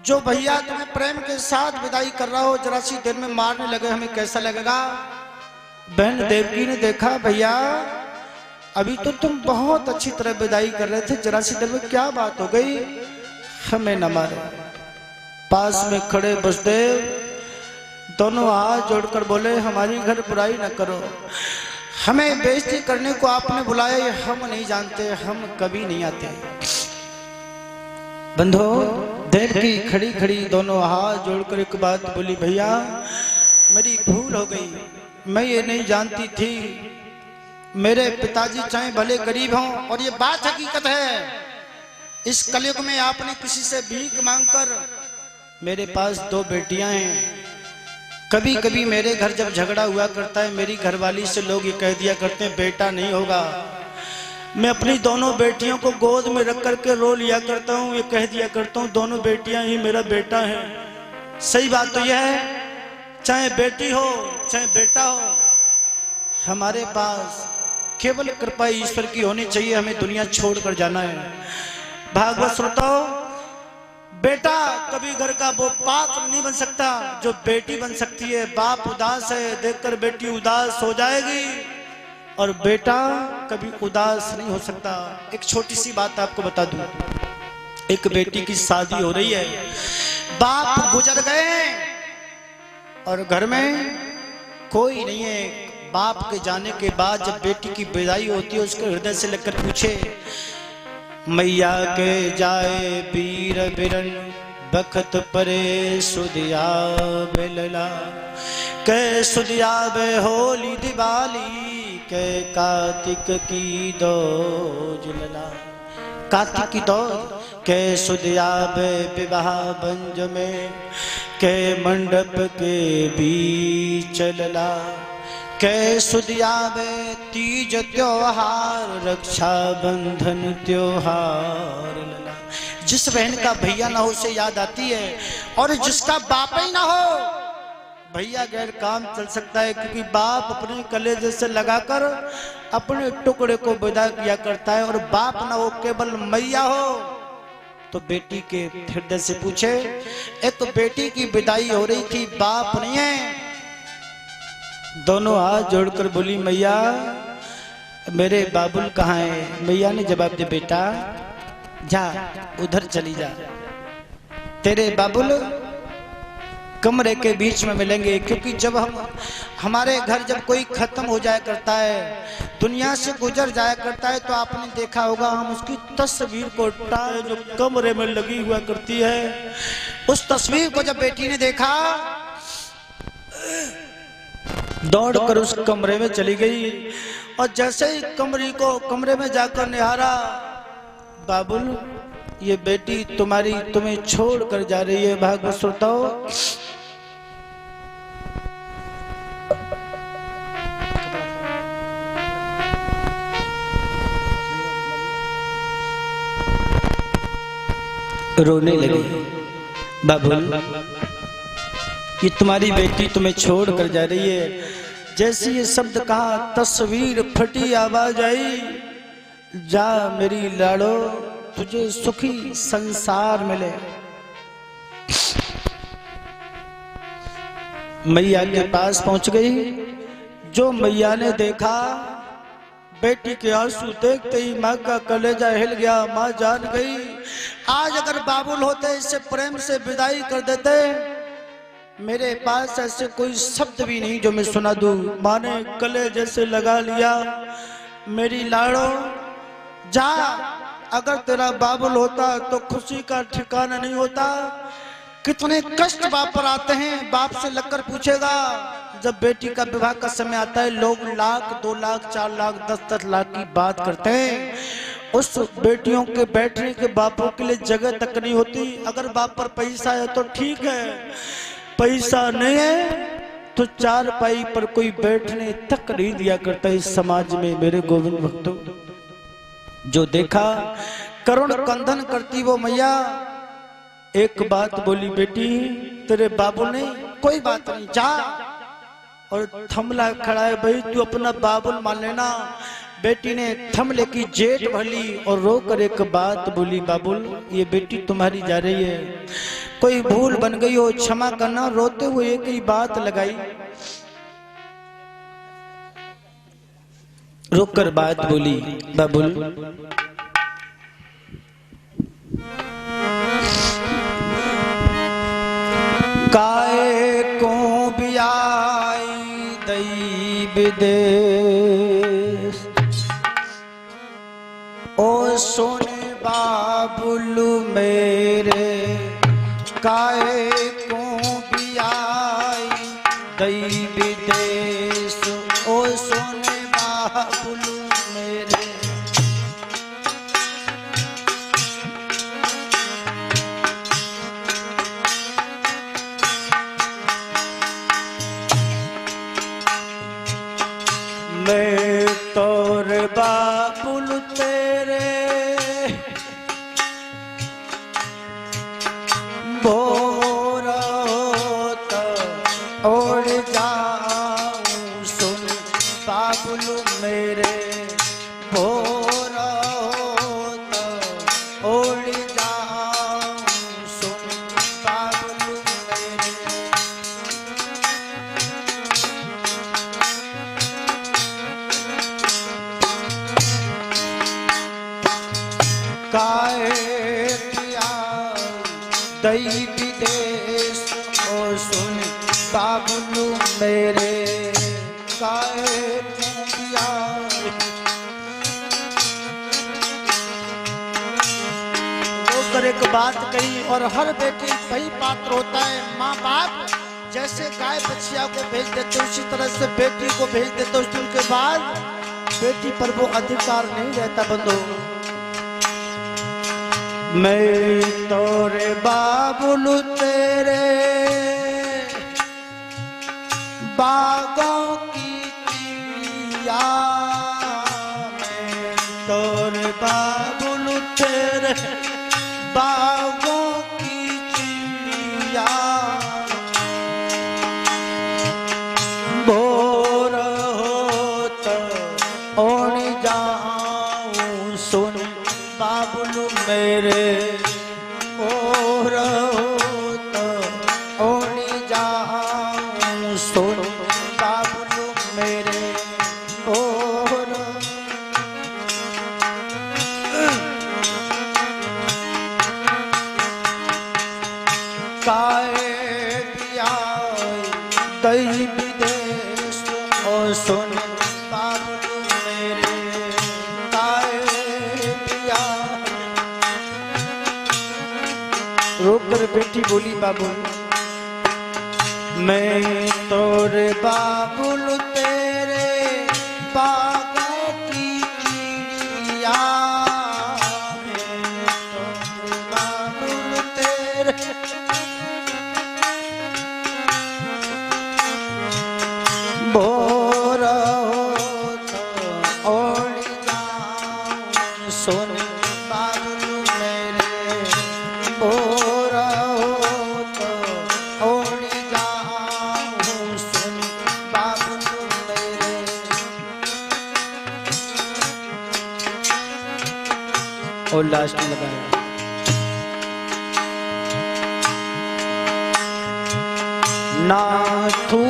जो भैया तुम्हें प्रेम के साथ विदाई कर रहा हो, जरा सी देर में मारने लगे, हमें कैसा लगेगा? बहन देवकी ने देखा, भैया अभी तो तुम बहुत अच्छी तरह विदाई कर रहे थे, जरा सी देर में क्या बात हो गई? हमें न मारो। पास में खड़े बसदेव दोनों हाथ जोड़कर बोले, हमारी घर बुराई न करो, हमें बेइज्जती करने को आपने बुलाया, ये हम नहीं जानते, हम कभी नहीं आते। बंधो देवकी खड़ी खड़ी दोनों हाथ जोड़कर एक बात बोली, भैया मेरी भूल हो गई, मैं ये नहीं जानती थी, मेरे पिताजी चाहे भले गरीब हों, और ये बात हकीकत है, इस कलयुग में आपने किसी से भीख मांगकर, मेरे पास 2 बेटियां हैं, कभी कभी मेरे घर जब झगड़ा हुआ करता है, मेरी घरवाली से लोग ये कह दिया करते हैं बेटा नहीं होगा, मैं अपनी दोनों बेटियों को गोद में रख करके रो लिया करता हूँ, ये कह दिया करता हूँ दोनों बेटियां ही मेरा बेटा है। सही बात तो यह है, चाहे बेटी हो चाहे बेटा हो, हमारे पास केवल कृपा ईश्वर की होनी चाहिए, हमें दुनिया छोड़कर जाना है। भागवत श्रोताओ, बेटा कभी घर का वो पात्र नहीं बन सकता जो बेटी बन सकती है। बाप उदास है, देखकर बेटी उदास हो जाएगी, और बेटा कभी उदास नहीं हो सकता। एक छोटी सी बात आपको बता दूं, एक बेटी की शादी हो रही है, बाप गुजर गए और घर में कोई नहीं है। बाप के जाने के बाद जब बेटी की विदाई होती है, उसके हृदय से लेकर पूछे, मैया के जाए वीर बिरन बखत परे सुदिया बेलला, के सुदिया बे होली दिवाली, के कार्तिक की दौज लला, कार्तिक की दौज, के सुदिया बे विवाह बंज में, के मंडप के बीच लला, के सुदिया बे तीज त्योहार, रक्षा बंधन त्योहार लला। जिस बहन का भैया ना हो उसे याद आती है, और जिसका बाप ही ना हो, भैया गैर काम चल सकता है, क्योंकि बाप अपने कलेजे से लगाकर अपने टुकड़े को विदा किया करता है, और बाप ना हो केवल मैया हो तो बेटी के हृदय से पूछे। एक तो बेटी की विदाई हो रही थी, बाप नहीं है, दोनों हाथ जोड़कर बोली, मैया मेरे बाबुल कहाँ है? मैया ने जवाब दिया, बेटा जा उधर चली जा, तेरे बाबुल कमरे के बीच में मिलेंगे। क्योंकि जब हमारे घर जब कोई खत्म हो जाया करता है, दुनिया से गुजर जाया करता है, तो आपने देखा होगा हम उसकी तस्वीर को टाल जो कमरे में लगी हुआ करती है, उस तस्वीर को जब बेटी ने देखा, दौड़कर उस कमरे में चली गई, और जैसे ही कमरे में जाकर निहारा, बाबुल ये बेटी तुम्हारी तुम्हें छोड़ कर जा रही है। भागवत श्रोताओ, रोने लगे, बाबुल ये तुम्हारी बेटी तुम्हें छोड़ कर जा रही है। जैसे ये शब्द कहा, तस्वीर फटी, आवाज आई, जा मेरी लाड़ो तुझे सुखी संसार मिले। मैया के पास पहुंच गई। जो मैया ने देखा, बेटी के आंसू देखते ही माँ का कलेजा हिल गया। माँ जान गई, आज अगर बाबुल होते इससे प्रेम से विदाई कर देते, मेरे पास ऐसे कोई शब्द भी नहीं जो मैं सुना दूं। माँ ने कलेजे से लगा लिया, मेरी लाड़ो जा, अगर तेरा बाबुल होता तो खुशी का ठिकाना नहीं होता। कितने कष्ट बाप पर आते हैं, बाप से लगकर पूछेगा। जब बेटी का विवाह का समय आता है, लोग 1 लाख 2 लाख 4 लाख 10-10 लाख की बात करते हैं। उस बेटियों के बैठने के बापों के लिए जगह तक नहीं होती। अगर बाप पर पैसा है तो ठीक है, पैसा नहीं है तो 4 पाई पर कोई बैठने तक नहीं दिया करता इस समाज में। मेरे गोविंद भक्तों, जो देखा करुण कंदन करती वो मैया एक बात बोली, बेटी तेरे बाबू ने कोई बात नहीं, जा। और थमला खड़ा है, भाई तू अपना बाबुल मान लेना, बेटी ने थमले की जेठ भली और रोकर एक बात बोली, बाबुल ये बेटी तुम्हारी जा रही है, कोई भूल बन गई हो क्षमा करना। रोते हुए एक ही बात लगाई, रोकर बात बोली, बाबुल काहे को बियाई दई विदेश, ओ सोने बाबुल मेरे काहे को बियाई दई विदेश, ओ सोने बाबुल मेरे। मैं तोर बाबुल तेरे बोर होता ओढ़ जाऊं, सुन बाबुल मेरे बोर होता ओढ़ जाऊं, सुन बाबुल मेरे। काहे पिया दई विदेश, ओ सुन बाबुल मेरे काहे पिया। रोकर एक बात कही, और हर बेटे वही पात्र होता है। माँ बाप जैसे गाय बछिया को भेज देते उसी तरह से बेटी को भेज देते, उस दिन के बाद बेटी पर वो अधिकार नहीं रहता। बंधु मैं तोरे बाबुल तेरे बागों की चिड़िया, मैं तोरे बाबुल तेरे बागों की चिड़िया, भोर होता ओढ़ जाऊं, सुन बाबुल मेरे और होता ओढ़ जाऊं, सुन बाबुल मेरे और। काहे पिया दई विदेश, ओ सुन बाबुल मेरे काहे पिया। रोकर बेटी बोली, बाबुल मैं तोरे बाबुल तेरे बागों की चिड़िया, मैं तोरे बाबुल तेरे भोर होता ओढ़ जाऊं, सुन बाबुल मेरे भोर होता ओढ़ जाऊं, सुन बाबुल मेरे। और लास्ट में लगाया, नाथू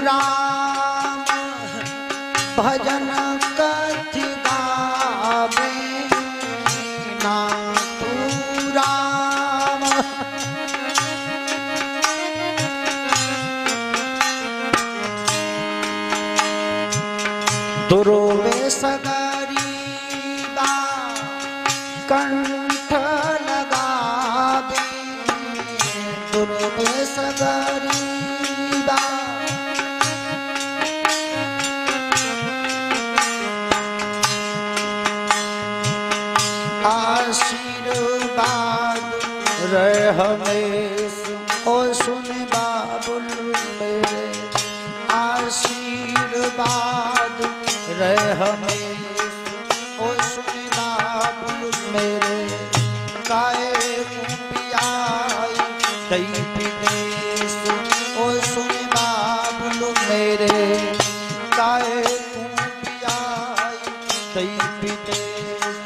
राम भजन कथि गावे, नाथू राम दुरोवे सगरीबा कंठ लगावे, दुरोवे सगरीबा आशीर्वाद रहे हमेश, ओ सुन बाबुल मेरे आशीर्वाद रहे हमेश, ओ सुन बाबुल मेरे काहे पियाई दई विदेश, ओ सुन बाबुल मेरे काहे पियाई पीते